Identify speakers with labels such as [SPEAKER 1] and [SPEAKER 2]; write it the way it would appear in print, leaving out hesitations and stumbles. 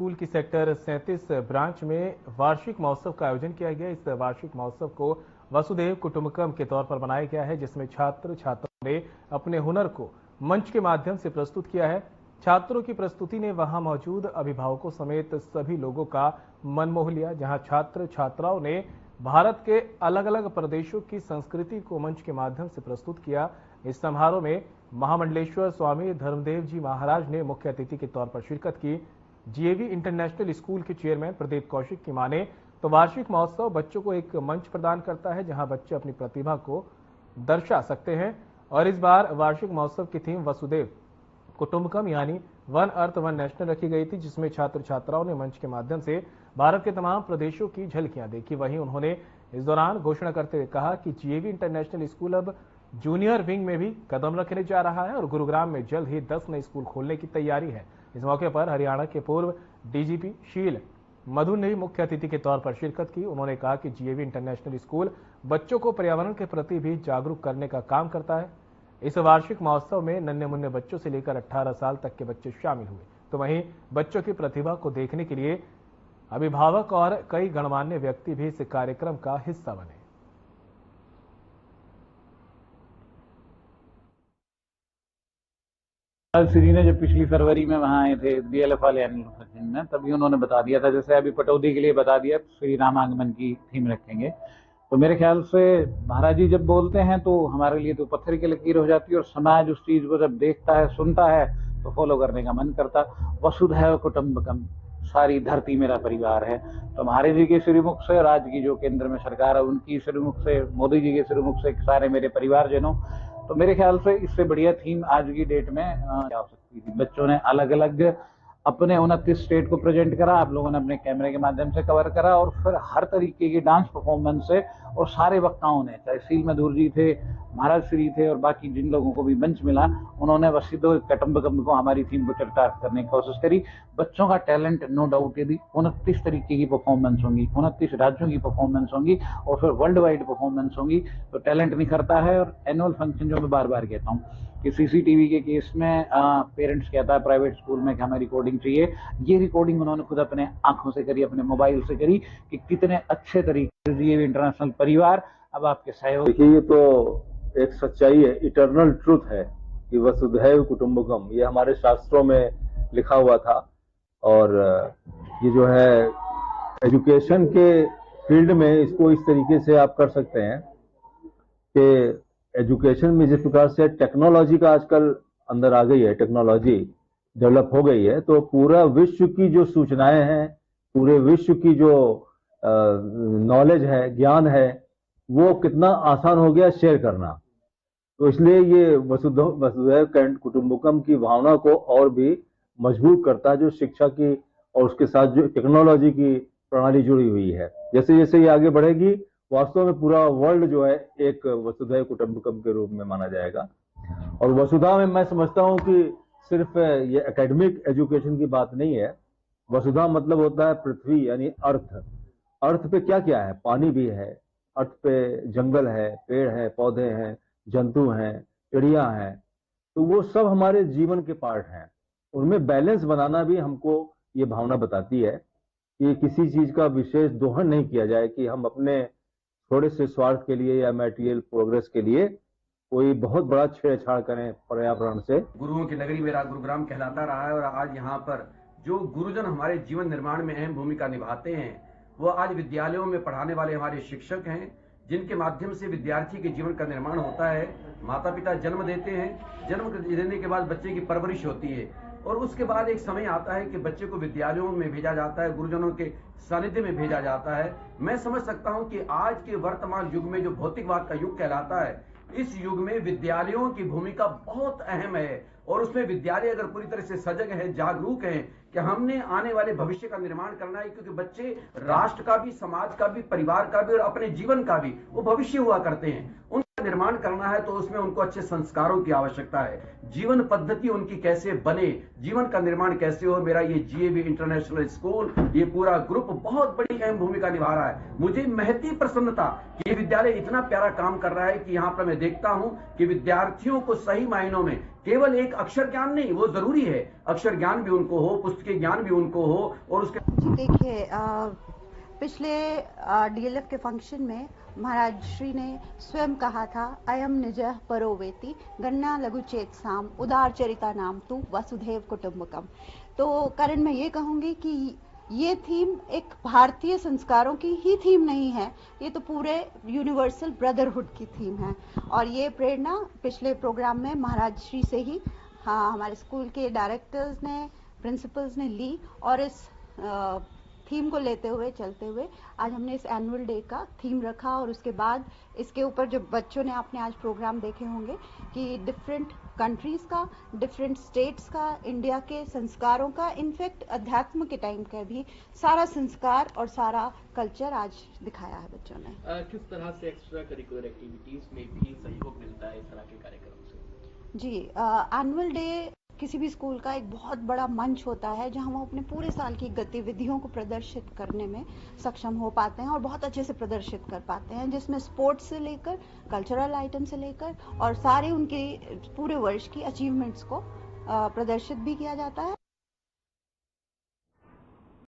[SPEAKER 1] School की sector 37 branch में वार्षिक महोत्सव का आयोजन किया गया। इस वार्षिक महोत्सव को वसुधैव कुटुंबकम के तौर पर मनाया गया है, जिसमें छात्र छात्राओं ने अपने हुनर को मंच के माध्यम से प्रस्तुत किया है। छात्रों की प्रस्तुति ने वहां मौजूद अभिभावकों समेत सभी लोगों का मन मोह लिया, जहां छात्र छात्राओं ने भारत के अलग अलग प्रदेशों की संस्कृति को मंच के माध्यम से प्रस्तुत किया। इस समारोह में महामंडलेश्वर स्वामी धर्मदेव जी महाराज ने मुख्य अतिथि के तौर पर शिरकत की। जीएवी इंटरनेशनल स्कूल के चेयरमैन प्रदीप कौशिक की माने तो वार्षिक महोत्सव बच्चों को एक मंच प्रदान करता है, जहां बच्चे अपनी प्रतिभा को दर्शा सकते हैं। और इस बार वार्षिक महोत्सव की थीम वसुधैव कुटुंबकम यानी वन अर्थ वन नेशनल रखी गई थी, जिसमें छात्र छात्राओं ने मंच के माध्यम से भारत के तमाम प्रदेशों की झलकियां देखी। वहीं उन्होंने इस दौरान घोषणा करते हुए कहा कि जीएवी इंटरनेशनल स्कूल अब जूनियर विंग में भी कदम रखने जा रहा है और गुरुग्राम में जल्द ही 10 नए स्कूल खोलने की तैयारी है। इस मौके पर हरियाणा के पूर्व डीजीपी शील मधु ने भी मुख्य अतिथि के तौर पर शिरकत की। उन्होंने कहा कि जीएवी इंटरनेशनल स्कूल बच्चों को पर्यावरण के प्रति भी जागरूक करने का काम करता है। इस वार्षिक महोत्सव में नन्हे मुन्ने बच्चों से लेकर 18 साल तक के बच्चे शामिल हुए, तो वहीं बच्चों की प्रतिभा को देखने के लिए अभिभावक और कई गणमान्य व्यक्ति भी इस कार्यक्रम का हिस्सा बने।
[SPEAKER 2] श्री ने जब पिछली फरवरी में वहां आए थे डीएलएफ वाले एनुअल फंक्शन में, तभी उन्होंने बता दिया था, जैसे अभी पटौदी के लिए बता दिया श्री राम आगमन की थीम रखेंगे। तो मेरे ख्याल से महाराज जी जब बोलते हैं तो हमारे लिए तो पत्थर की लकीर हो जाती है, और समाज उस चीज को जब देखता है सुनता है तो फॉलो करने का मन करता। वसुधैव कुटुंबकम, सारी धरती मेरा परिवार है। तो महाराज जी के श्रीमुख से और आज की जो केंद्र में सरकार है उनकी श्रीमुख से, मोदी जी के श्रीमुख से सारे मेरे परिवारजनों, तो मेरे ख्याल से इससे बढ़िया थीम आज की डेट में क्या हो सकती थी। बच्चों ने अलग अलग अपने 29 स्टेट को प्रेजेंट करा, आप लोगों ने अपने कैमरे के माध्यम से कवर करा, और फिर हर तरीके की डांस परफॉर्मेंस से, और सारे वक्ताओं ने, चाहे शील मधुर जी थे, महाराज श्री थे, और बाकी जिन लोगों को भी मंच मिला, उन्होंने वसुधैव कुटुंबकम को, हमारी थीम को चरितार्थ करने की कोशिश करी। बच्चों का टैलेंट नो डाउट, यदि 29 तरीके की परफॉर्मेंस होंगी, 29 राज्यों की परफॉर्मेंस होंगी, और फिर वर्ल्ड वाइड परफॉर्मेंस होंगी, तो टैलेंट निखरता है। और एनुअल फंक्शन जो मैं बार बार कहता हूँ कि सीसीटीवी के केस में पेरेंट्स कहता है प्राइवेट स्कूल में कि हमें रिकॉर्डिंग चाहिए, ये रिकॉर्डिंग उन्होंने खुद अपने आंखों से करी, अपने मोबाइल से करी, कि कितने अच्छे तरीके से ये इंटरनेशनल परिवार अब आपके सहयोग।
[SPEAKER 3] देखिए, ये तो एक सच्चाई है, इटर्नल ट्रूथ है कि वसुधैव कुटुंबकम ये हमारे शास्त्रों में लिखा हुआ था। और ये जो है एजुकेशन के फील्ड में इसको इस तरीके से आप कर सकते हैं कि एजुकेशन में जिस प्रकार से टेक्नोलॉजी का आजकल अंदर आ गई है, टेक्नोलॉजी डेवलप हो गई है, तो पूरा विश्व की जो सूचनाएं हैं, पूरे विश्व की जो नॉलेज है, ज्ञान है, वो कितना आसान हो गया शेयर करना। तो इसलिए ये वसुधैव कुटुंबकम की भावना को और भी मजबूत करता है, जो शिक्षा की और उसके साथ जो टेक्नोलॉजी की प्रणाली जुड़ी हुई है। जैसे जैसे ये आगे बढ़ेगी, वास्तव में पूरा वर्ल्ड जो है एक वसुधैव कुटुंबकम के रूप में माना जाएगा। और वसुधा में मैं समझता हूं कि सिर्फ ये एकेडमिक एजुकेशन की बात नहीं है। वसुधा मतलब होता है पृथ्वी, यानी अर्थ। अर्थ पे क्या क्या है? पानी भी है, अर्थ पे जंगल है, पेड़ है, पौधे हैं, जंतु हैं, चिड़िया हैं, तो वो सब हमारे जीवन के पार्ट हैं। उनमें बैलेंस बनाना भी हमको ये भावना बताती है कि किसी चीज का विशेष दोहन नहीं किया जाए, कि हम अपने थोड़े से स्वार्थ के लिए या मटेरियल प्रोग्रेस के लिए कोई बहुत बड़ा छेड़छाड़ करें पर्यावरण से।
[SPEAKER 4] गुरुओं की नगरी मेरा गुरुग्राम कहलाता रहा है, और आज यहाँ पर जो गुरुजन हमारे जीवन निर्माण में अहम भूमिका निभाते हैं, वो आज विद्यालयों में पढ़ाने वाले हमारे शिक्षक हैं, जिनके माध्यम से विद्यार्थी के जीवन का निर्माण होता है। माता पिता जन्म देते हैं, जन्म देने के बाद बच्चे की परवरिश होती है, और उसके बाद एक समय आता है कि बच्चे को विद्यालयों में भेजा जाता है, गुरुजनों के सानिध्य में भेजा जाता है। मैं समझ सकता हूं कि आज के वर्तमान युग में जो भौतिकवाद का युग कहलाता है, इस युग में विद्यालयों की भूमिका बहुत अहम है, और उसमें विद्यालय अगर पूरी तरह से सजग है, जागरूक है कि हमने आने वाले भविष्य का निर्माण करना है, क्योंकि बच्चे राष्ट्र का भी, समाज का भी, परिवार का भी और अपने जीवन का भी वो भविष्य हुआ करते हैं। उनका निर्माण करना है तो उसमें उनको अच्छे संस्कारों की आवश्यकता है, जीवन पद्धति उनकी कैसे बने, जीवन का निर्माण कैसे हो। मेरा ये जीएवी इंटरनेशनल स्कूल, ये पूरा ग्रुप बहुत बड़ी अहम भूमिका निभा रहा है। मुझे महती प्रसन्नता कि ये विद्यालय इतना प्यारा काम कर रहा है कि यहाँ पर मैं देखता हूं कि विद्यार्थियों को सही मायनों में केवल एक अक्षर ज्ञान नहीं, वो जरूरी है, अक्षर ज्ञान भी उनको हो, पुस्तकीय ज्ञान भी उनको हो और उसके
[SPEAKER 5] जी देखिए, पिछले डीएलएफ के फंक्शन में महाराज श्री ने स्वयं कहा था, अयम निजः परो वेति गन्ना लघु चेत साम उदार चरिता नाम तू वसुधैव कुटुंबकम। तो कारण मैं ये कहूंगी कि ये थीम एक भारतीय संस्कारों की ही थीम नहीं है, ये तो पूरे यूनिवर्सल ब्रदरहुड की थीम है। और ये प्रेरणा पिछले प्रोग्राम में महाराज श्री से ही हमारे स्कूल के डायरेक्टर्स ने, प्रिंसिपल्स ने ली और इस थीम को लेते हुए चलते हुए आज हमने इस एनुअल डे का थीम रखा। और उसके बाद इसके ऊपर जो बच्चों ने आपने आज प्रोग्राम देखे होंगे कि डिफरेंट कंट्रीज का, डिफरेंट स्टेट्स का, इंडिया के संस्कारों का, इनफैक्ट अध्यात्म के टाइम का भी सारा संस्कार और सारा कल्चर आज दिखाया है बच्चों ने।
[SPEAKER 6] किस तरह से एक्स्ट्रा करिकुलर एक्टिविटीज में भी सहयोग मिलता है इस तरह के कार्यक्रम से?
[SPEAKER 5] जी, एनुअल डे किसी भी स्कूल का एक बहुत बड़ा मंच होता है जहां वो अपने पूरे साल की गतिविधियों को प्रदर्शित करने में सक्षम हो पाते हैं और बहुत अच्छे से प्रदर्शित कर पाते हैं, जिसमें स्पोर्ट्स से लेकर कल्चरल आइटम से लेकर और सारे उनके पूरे वर्ष की अचीवमेंट्स को प्रदर्शित भी किया जाता है।